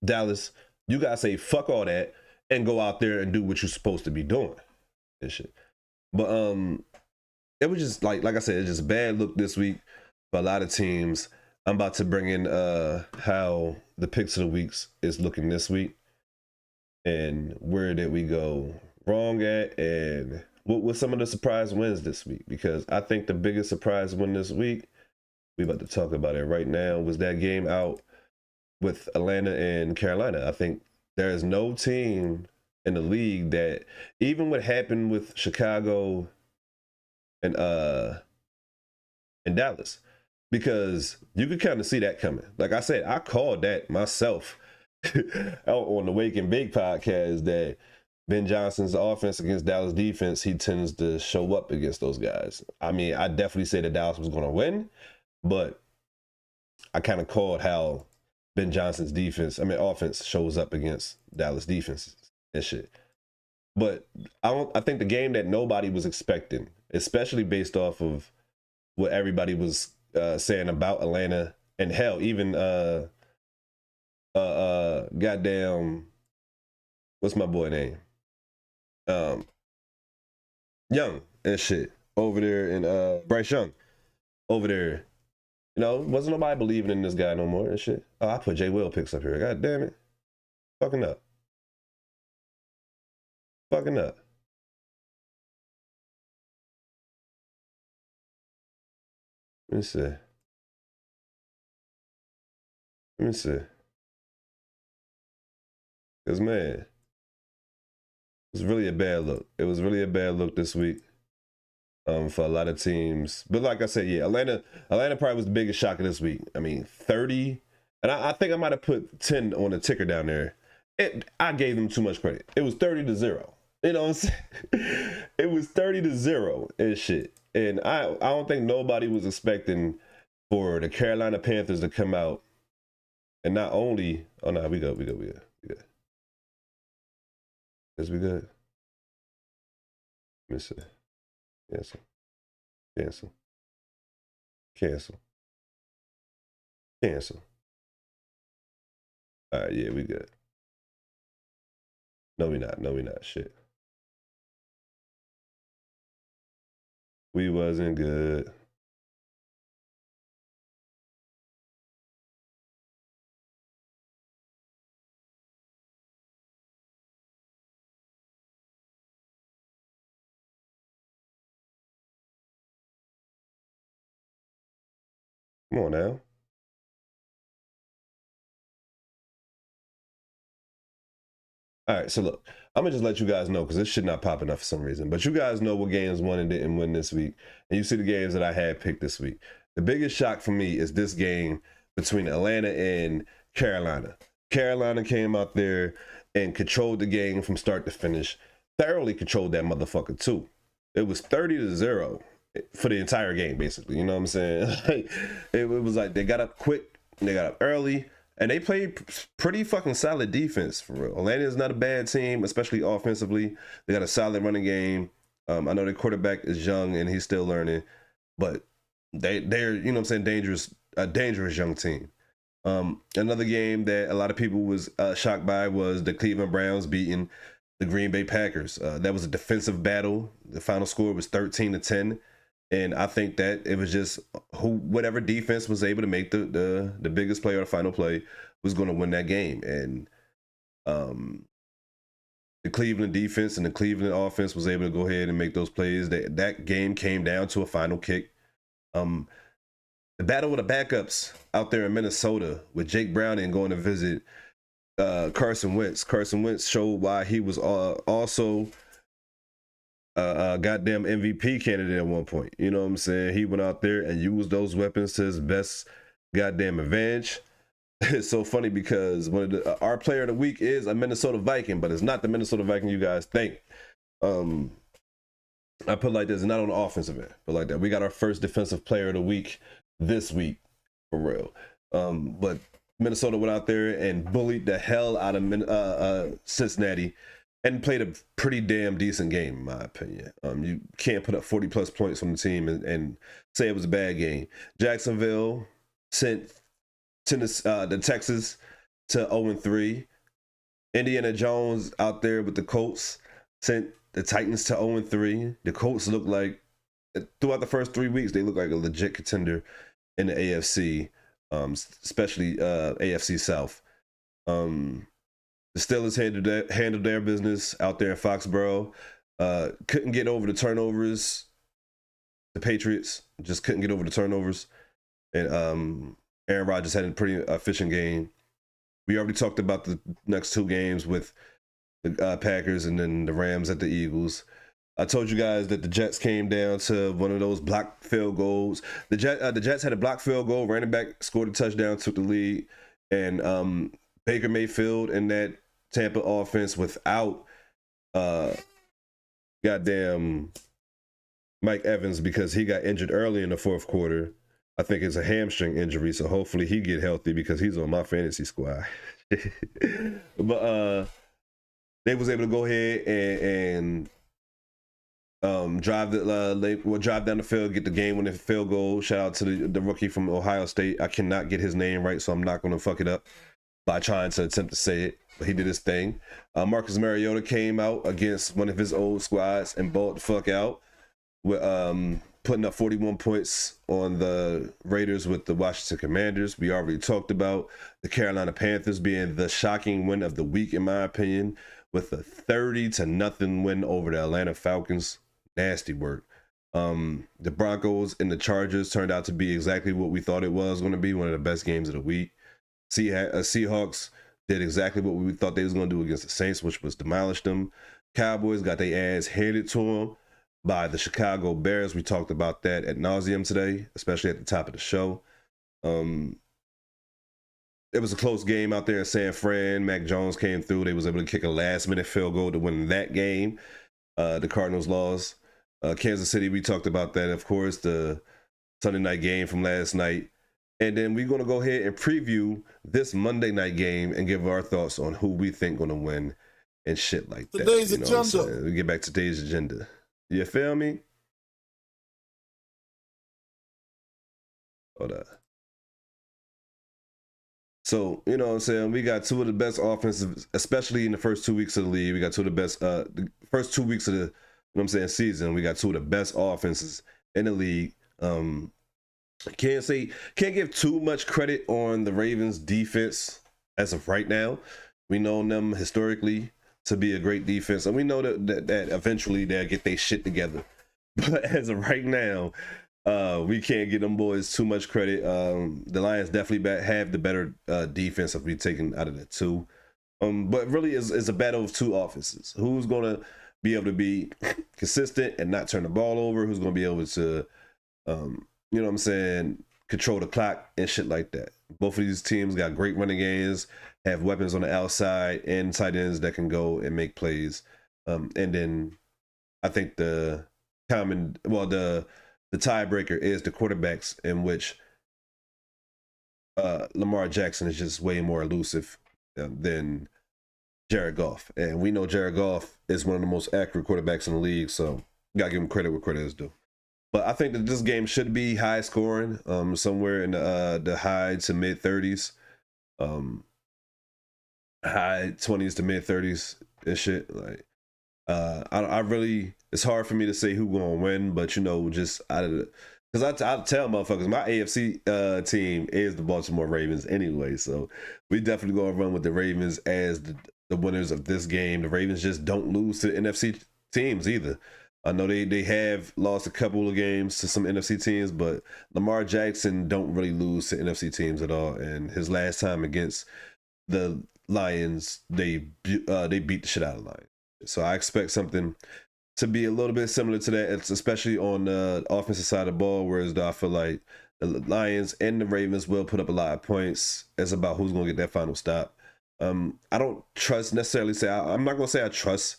Dallas, you gotta say fuck all that and go out there and do what you're supposed to be doing and shit. But it was just like I said, it's just a bad look this week for a lot of teams. I'm about to bring in how the picks of the weeks is looking this week and where did we go wrong at, and what were some of the surprise wins this week? Because I think the biggest surprise win this week, we about to talk about it right now, was that game out with Atlanta and Carolina. I think there is no team in the league that, even what happened with Chicago and Dallas, because you could kind of see that coming. Like I said, I called that myself out on the Wake and Bake podcast, that Ben Johnson's offense against Dallas defense, he tends to show up against those guys. I mean, I definitely said that Dallas was going to win, but I kind of called how Ben Johnson's offense shows up against Dallas defenses and shit. But I think the game that nobody was expecting especially based off of what everybody was saying about Atlanta, and hell, even goddamn, what's my boy name? Young and shit over there, and Bryce Young over there. You know, wasn't nobody believing in this guy no more and shit. Oh, I put Jay Will picks up here. God damn it. Fucking up. Fucking up. Let me see. Let me see. Because, man, it was really a bad look. It was really a bad look this week for a lot of teams. But like I said, yeah, Atlanta probably was the biggest shock of this week. I mean, 30. And I think I might have put 10 on the ticker down there. I gave them too much credit. It was 30-0. You know what I'm saying? It was 30-0 and shit. And I don't think nobody was expecting for the Carolina Panthers to come out and not only, oh no, we good. Is we good? Let me see. Cancel. All right, yeah, we good. No, we not. Shit. We wasn't good. Come on now. All right, so look, I'm gonna just let you guys know because this shit not popping up for some reason. But you guys know what games won and didn't win this week, and you see the games that I had picked this week. The biggest shock for me is this game between Atlanta and Carolina. Carolina came out there and controlled the game from start to finish. Thoroughly controlled that motherfucker too. It was 30-0 for the entire game, basically. You know what I'm saying? it was like they got up quick, they got up early. And they played pretty fucking solid defense, for real. Atlanta is not a bad team, especially offensively. They got a solid running game. I know their quarterback is young and he's still learning, but they're, you know what I'm saying, a dangerous young team. Another game that a lot of people was shocked by was the Cleveland Browns beating the Green Bay Packers. That was a defensive battle. The final score was 13-10. And I think that it was just whatever defense was able to make the biggest play or the final play was going to win that game. And the Cleveland defense and the Cleveland offense was able to go ahead and make those plays. That game came down to a final kick. The battle with the backups out there in Minnesota with Jake Browning going to visit Carson Wentz. Carson Wentz showed why he was also goddamn MVP candidate at one point. You know what I'm saying? He went out there and used those weapons to his best goddamn advantage. It's so funny because our player of the week is a Minnesota Viking, but it's not the Minnesota Viking you guys think. I put it like this, not on the offensive end, but like that. We got our first defensive player of the week this week, for real. But Minnesota went out there and bullied the hell out of Cincinnati and played a pretty damn decent game, in my opinion. You can't put up 40-plus points on the team and say it was a bad game. Jacksonville sent the Texas to 0-3. Indiana Jones out there with the Colts sent the Titans to 0-3. The Colts look like, throughout the first 3 weeks, they look like a legit contender in the AFC, especially AFC South. The Steelers handled their business out there in Foxborough. Couldn't get over the turnovers. The Patriots just couldn't get over the turnovers. And Aaron Rodgers had a pretty efficient game. We already talked about the next two games with the Packers and then the Rams at the Eagles. I told you guys that the Jets came down to one of those blocked field goals. The Jets had a blocked field goal. Running back scored a touchdown, took the lead. And Baker Mayfield in that Tampa offense without goddamn Mike Evans because he got injured early in the fourth quarter. I think it's a hamstring injury, so hopefully he get healthy because he's on my fantasy squad. But they was able to go ahead and drive drive down the field, get the game winning field goal. Shout out to the rookie from Ohio State. I cannot get his name right, so I'm not going to fuck it up by trying to attempt to say it. But he did his thing. Marcus Mariota came out against one of his old squads and balled the fuck out with putting up 41 points on the Raiders with the Washington Commanders. We already talked about the Carolina Panthers being the shocking win of the week, in my opinion, with a 30-0 win over the Atlanta Falcons. Nasty work. The Broncos and the Chargers turned out to be exactly what we thought it was going to be, one of the best games of the week. Seahawks did exactly what we thought they was going to do against the Saints, which was demolish them. Cowboys got their ass handed to them by the Chicago Bears. We talked about that ad nauseum today, especially at the top of the show. It was a close game out there in San Fran. Mac Jones came through. They was able to kick a last-minute field goal to win that game. The Cardinals lost. Kansas City, we talked about that, of course, the Sunday night game from last night. And then we're going to go ahead and preview this Monday night game and give our thoughts on who we think going to win and shit like that. Today's agenda. We get back to today's agenda. You feel me? Hold up. So, you know what I'm saying? We got two of the best offensive, especially in the first 2 weeks of the league. We got two of the best, the first 2 weeks of the, you know what I'm saying, season. We got two of the best offenses in the league. Can't give too much credit on the Ravens defense as of right now. We know them historically to be a great defense, and we know that eventually they'll get their shit together. But as of right now, we can't give them boys too much credit. The Lions definitely have the better defense if we taken out of the two. But really, it's a battle of two offenses. Who's going to be able to be consistent and not turn the ball over? Who's going to be able to, you know what I'm saying, control the clock and shit like that? Both of these teams got great running games, have weapons on the outside and tight ends that can go and make plays. And then I think the tiebreaker is the quarterbacks, in which Lamar Jackson is just way more elusive than Jared Goff. And we know Jared Goff is one of the most accurate quarterbacks in the league, so gotta give him credit where credit is due. But I think that this game should be high scoring, somewhere in the high to mid 30s, high 20s to mid 30s and shit. Like, I really, it's hard for me to say who gonna win, but you know, just out of the, because I tell motherfuckers my AFC team is the Baltimore Ravens anyway, so we definitely gonna run with the Ravens as the winners of this game. The Ravens just don't lose to NFC teams either. I know they have lost a couple of games to some NFC teams, but Lamar Jackson don't really lose to NFC teams at all. And his last time against the Lions, they beat the shit out of the Lions. So I expect something to be a little bit similar to that. It's especially on the offensive side of the ball, whereas I feel like the Lions and the Ravens will put up a lot of points. It's about who's going to get that final stop. I don't trust necessarily I'm not going to say I trust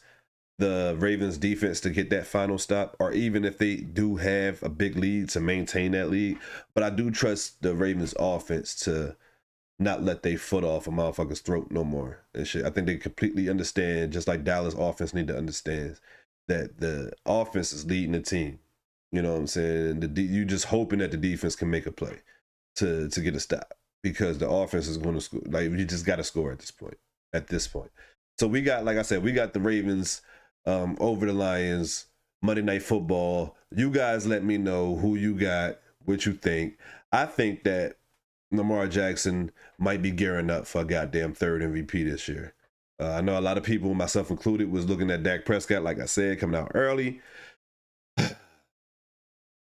the Ravens defense to get that final stop, or even if they do have a big lead, to maintain that lead. But I do trust the Ravens offense to not let their foot off a motherfucker's throat no more and shit. I think they completely understand, just like Dallas offense need to understand, that the offense is leading the team. You know what I'm saying? You just hoping that the defense can make a play to get a stop, because the offense is going to score. Like, you just got to score at this point. So we got, like I said, we got the Ravens over the Lions, Monday Night Football. You guys let me know who you got, what you think. I think that Lamar Jackson might be gearing up for a goddamn third MVP this year. I know a lot of people, myself included, was looking at Dak Prescott, like I said, coming out early. But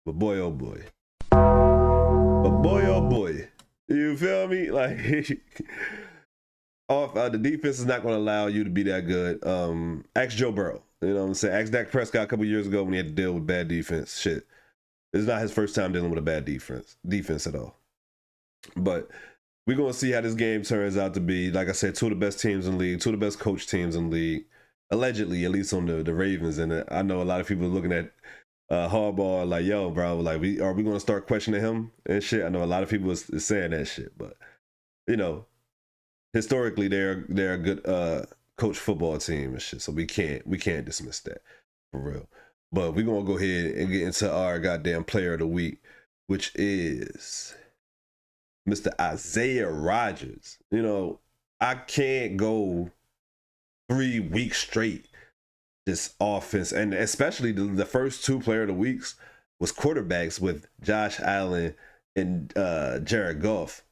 boy, oh boy. You feel me? Like, the defense is not going to allow you to be that good. Ask Joe Burrow. You know what I'm saying? Ask Dak Prescott a couple years ago when he had to deal with bad defense. Shit. It's not his first time dealing with a bad defense at all. But we're going to see how this game turns out to be. Like I said, two of the best teams in the league, two of the best coach teams in the league, allegedly, at least on the Ravens. And I know a lot of people are looking at Harbaugh like, yo, bro, like, are we going to start questioning him and shit? I know a lot of people is saying that shit, but, you know, historically they're a good coach football team and shit, so we can't dismiss that, for real. But we're gonna go ahead and get into our goddamn player of the week, which is Mr. Isaiah Rodgers. You know, I can't go 3 weeks straight this offense, and especially the first 2 player of the weeks was quarterbacks with Josh Allen and Jared Goff.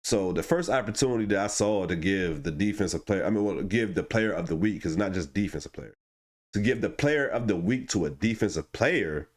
So the first opportunity that I saw to give the defensive player, give the player of the week, because it's not just defensive player, to give the player of the week to a defensive player,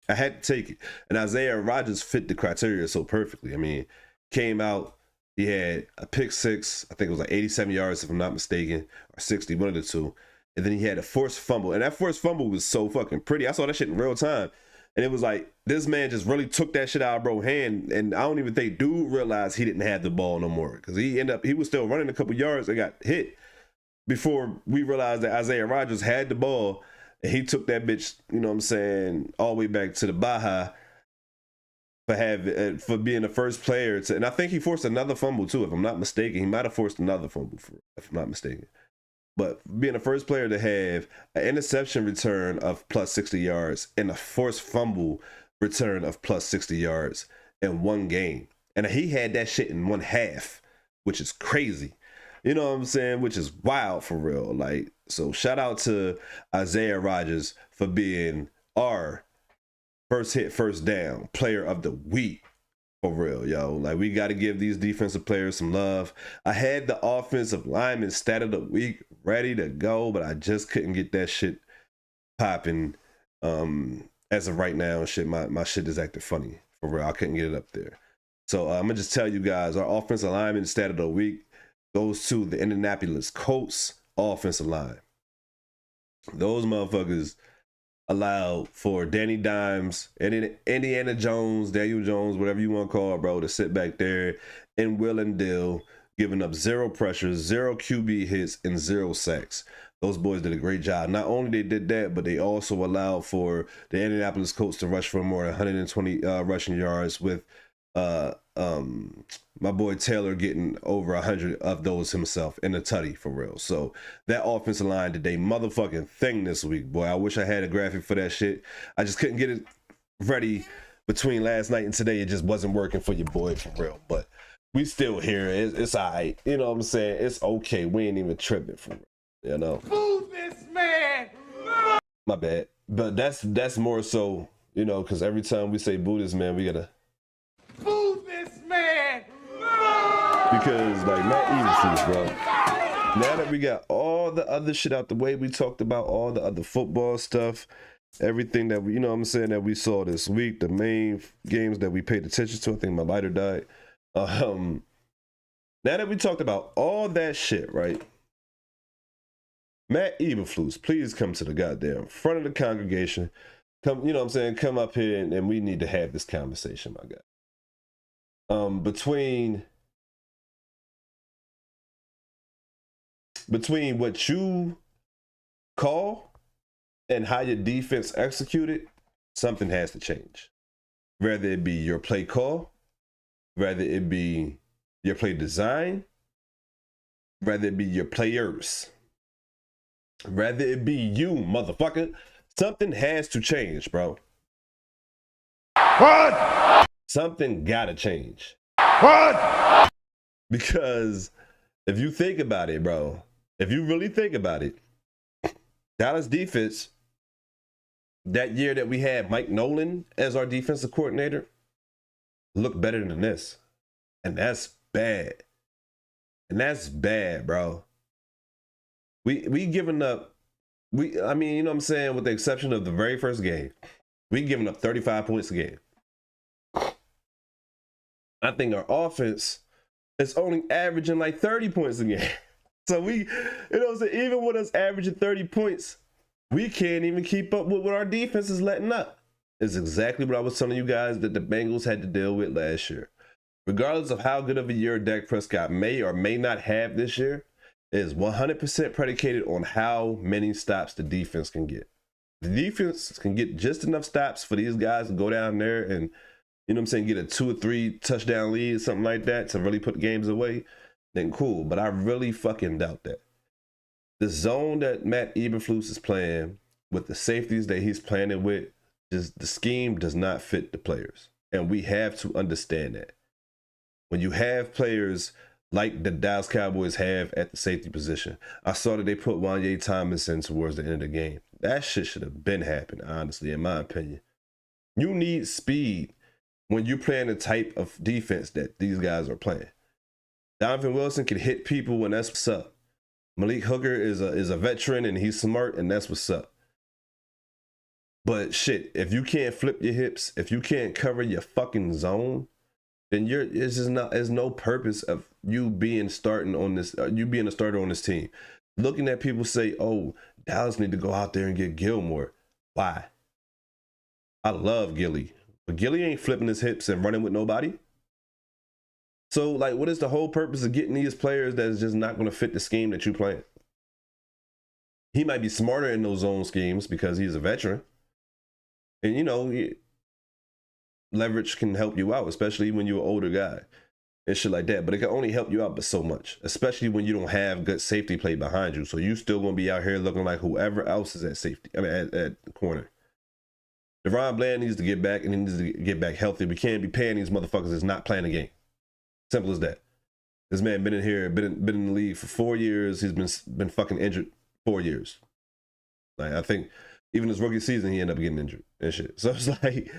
I had to take it. And Isaiah Rodgers fit the criteria so perfectly. I mean, came out, he had a pick 6, I think it was like 87 yards if I'm not mistaken, or 60, one of the two. And then he had a forced fumble. And that forced fumble was so fucking pretty. I saw that shit in real time. And it was like, this man just really took that shit out of bro's hand. And I don't even think dude realized he didn't have the ball no more. Because he was still running a couple yards and got hit before we realized that Isaiah Rodgers had the ball. And he took that bitch, you know what I'm saying, all the way back to the Baja for being the first player to, and I think he forced another fumble too, if I'm not mistaken. He might have forced another fumble, if I'm not mistaken. But being the first player to have an interception return of plus 60 yards and a forced fumble return of plus 60 yards in one game. And he had that shit in one half, which is crazy. You know what I'm saying? Which is wild for real. Like, so shout out to Isaiah Rodgers for being our first hit, first down player of the week. For real, yo. Like, we got to give these defensive players some love. I had the offensive lineman stat of the week ready to go, but I just couldn't get that shit popping as of right now. Shit, my shit is acting funny. For real, I couldn't get it up there. So I'm going to just tell you guys, our offensive lineman stat of the week goes to the Indianapolis Colts offensive line. Those motherfuckers allowed for Danny Dimes and Indiana Jones, Daniel Jones, whatever you want to call it, bro, to sit back there and will and deal, giving up 0 pressures, 0 QB hits, and 0 sacks. Those boys did a great job. Not only they did that, but they also allowed for the Indianapolis Colts to rush for more than 120 rushing yards, with my boy Taylor getting over 100 of those himself in the tutty, for real. So that offensive line did a motherfucking thing this week, boy. I wish I had a graphic for that shit. I just couldn't get it ready between last night and today. It just wasn't working for your boy, for real. But we still here. It's all right. You know what I'm saying? It's okay. We ain't even tripping, for real. You know? Move this man! My bad. But that's more so, you know, because every time we say boo this man, we gotta Move this man! because, like, Matt Eberflus, bro. Now that we got all the other shit out the way, we talked about all the other football stuff, everything that we, you know what I'm saying, that we saw this week, the main games that we paid attention to. I think my lighter died. Now that we talked about all that shit, right? Matt Eberflus, please come to the goddamn front of the congregation. Come, you know what I'm saying? Come up here and we need to have this conversation, my guy. Between what you call and how your defense executed, something has to change. Whether it be your play call, whether it be your play design, whether it be your players, whether it be you, motherfucker, something has to change, bro. What? Something gotta change. What? Because if you think about it, bro, if you really think about it, Dallas defense, that year that we had Mike Nolan as our defensive coordinator, looked better than this. And that's bad. And that's bad, bro. We giving up, I mean, you know what I'm saying, with the exception of the very first game, we giving up 35 points a game. I think our offense is only averaging like 30 points a game. So we, you know what I'm saying, even with us averaging 30 points, we can't even keep up with what our defense is letting up. It's exactly what I was telling you guys that the Bengals had to deal with last year. Regardless of how good of a year Dak Prescott may or may not have this year, it is 100% predicated on how many stops the defense can get. The defense can get just enough stops for these guys to go down there and, you know what I'm saying, get a 2 or 3 touchdown lead, something like that, to really put games away, then cool. But I really fucking doubt that. The zone that Matt Eberflus is playing with the safeties that he's playing with, just the scheme does not fit the players. And we have to understand that. When you have players like the Dallas Cowboys have at the safety position, I saw that they put Wanye Thomas in towards the end of the game. That shit should have been happening, honestly, in my opinion. You need speed when you're playing the type of defense that these guys are playing. Donovan Wilson can hit people, and that's what's up. Malik Hooker is a veteran, and he's smart, and that's what's up. But shit, if you can't flip your hips, if you can't cover your fucking zone, then there's no purpose of you being starting on this, you being a starter on this team. Looking at people say, oh, Dallas need to go out there and get Gilmore. Why? I love Gilly, but Gilly ain't flipping his hips and running with nobody. So, like, what is the whole purpose of getting these players that's just not going to fit the scheme that you playing? He might be smarter in those zone schemes because he's a veteran. And, you know, leverage can help you out, especially when you're an older guy and shit like that. But it can only help you out but so much, especially when you don't have good safety play behind you. So you still going to be out here looking like whoever else is at safety, at the corner. DaRon Bland needs to get back, and he needs to get back healthy. We can't be paying these motherfuckers that's not playing the game. Simple as that. This man been in here, been in the league for 4 years. He's been fucking injured 4 years. Like, I think even his rookie season, he ended up getting injured and shit. So it's like,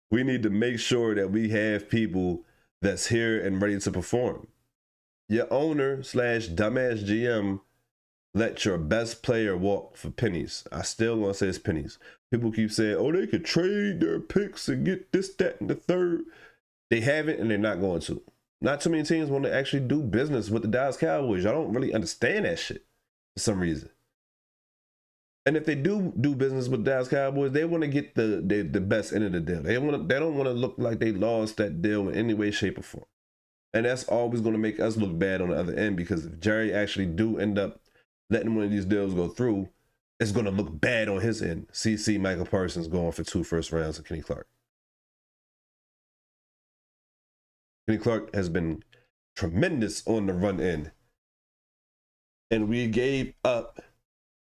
we need to make sure that we have people that's here and ready to perform. Your owner / dumbass GM let your best player walk for pennies. I still want to say it's pennies. People keep saying, oh, they could trade their picks and get this, that, and the third. They haven't, and they're not going to. Not too many teams want to actually do business with the Dallas Cowboys. I don't really understand that shit for some reason. And if they do business with the Dallas Cowboys, they want to get the best end of the deal. They don't want to look like they lost that deal in any way, shape, or form. And that's always going to make us look bad on the other end, because if Jerry actually do end up letting one of these deals go through, it's going to look bad on his end. CC Michael Parsons going for 2 first rounds of Kenny Clark. Kenny Clark has been tremendous on the run end. And we gave up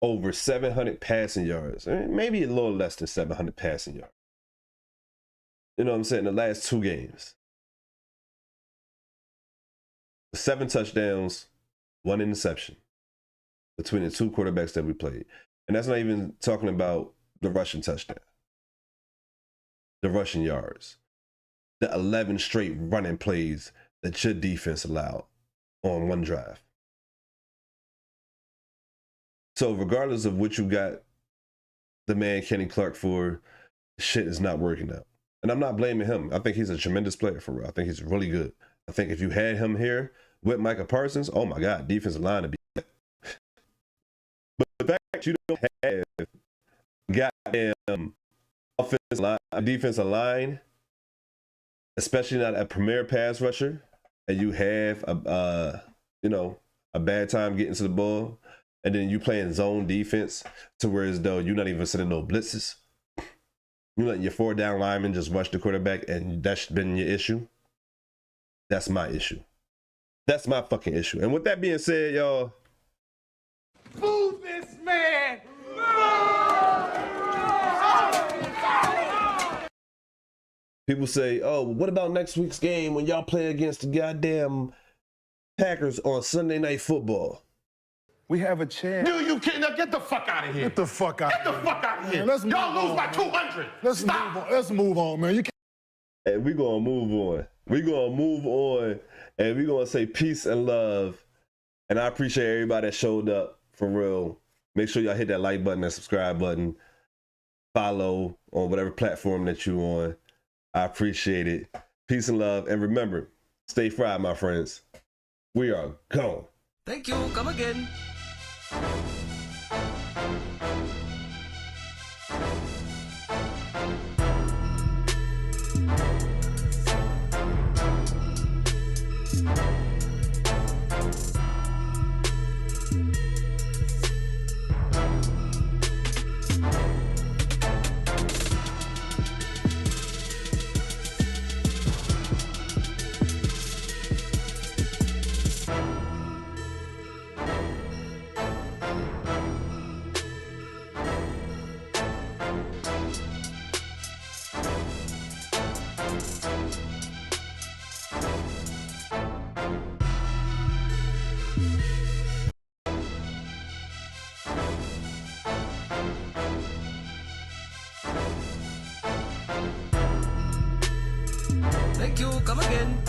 over 700 passing yards. Maybe a little less than 700 passing yards. You know what I'm saying? The last 2 games. 7 touchdowns, 1 interception between the 2 quarterbacks that we played. And that's not even talking about the rushing touchdown. The rushing yards. The 11 straight running plays that your defense allowed on one drive. So regardless of what you got the man Kenny Clark for, shit is not working out. And I'm not blaming him. I think he's a tremendous player for real. I think he's really good. I think if you had him here with Micah Parsons, oh my God, defensive line to be. But the fact that you don't have goddamn offensive line, defensive line, especially not a premier pass rusher, and you have a bad time getting to the ball, and then you playing zone defense to where as though you're not even sending no blitzes. You letting your 4 down linemen just rush the quarterback, and that's been your issue. That's my issue. That's my fucking issue. And with that being said, y'all, Boo this man! people say, oh, what about next week's game when y'all play against the goddamn Packers on Sunday Night Football? We have a chance. You can't. Now get the fuck out of here. Get the fuck out. Get the fuck out of here. Man, let's move Y'all lose on, by man. 200. Stop. Let's move on, man. You can't. And we're going to move on. We're going to move on, and we're going to say peace and love. And I appreciate everybody that showed up, for real. Make sure y'all hit that like button, that subscribe button. Follow on whatever platform that you're on. I appreciate it. Peace and love. And remember, stay fried, my friends. We are gone. Thank you. Come again. you come again.